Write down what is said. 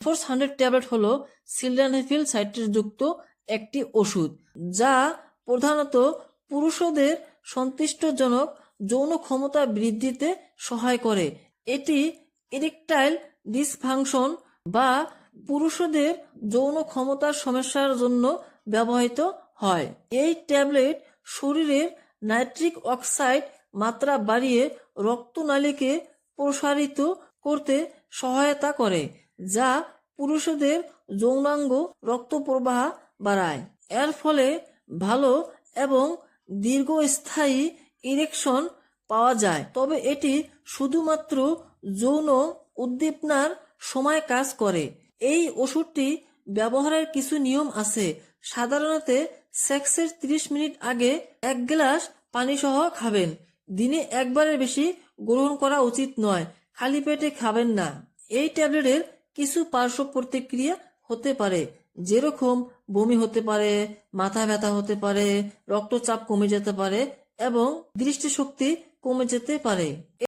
400 tablet হলো sildenafil সাইট্রেটযুক্ত একটি ওষুধ, যা প্রধানত পুরুষদের সন্তুষ্টজনক যৌন ক্ষমতা বৃদ্ধিতে সহায় করে। এটি ইরেকটাইল ডিসফাংশন বা পুরুষদের যৌন ক্ষমতার সমস্যার জন্য ব্যবহৃত হয়। এই ট্যাবলেট শরীরের নাইট্রিক অক্সাইড মাত্রা বাড়িয়ে রক্তনালীকে প্রসারিত করতে সহায়তা করে, যা পুরুষদের যৌনাঙ্গ রক্ত প্রবাহ বাড়ায়। এর ফলে ভালো এবং দীর্ঘস্থায়ী ইরেকশন পাওয়া যায়, তবে এটি শুধুমাত্র যৌন উদ্দীপনার সময় কাজ করে। এই ওষুধটি ব্যবহারের কিছু নিয়ম আছে। সাধারণত সেক্সের 30 মিনিট আগে 1 গ্লাস পানি সহ খাবেন। দিনে একবারের বেশি গ্রহণ করা উচিত নয়। খালি পেটে খাবেন না। এই ট্যাবলেটের কিছু পার্শ্ব প্রতিক্রিয়া হতে পারে, যেরকম বমি হতে পারে, মাথা ব্যথা হতে পারে, রক্তচাপ কমে যেতে পারে এবং দৃষ্টিশক্তি কমে যেতে পারে।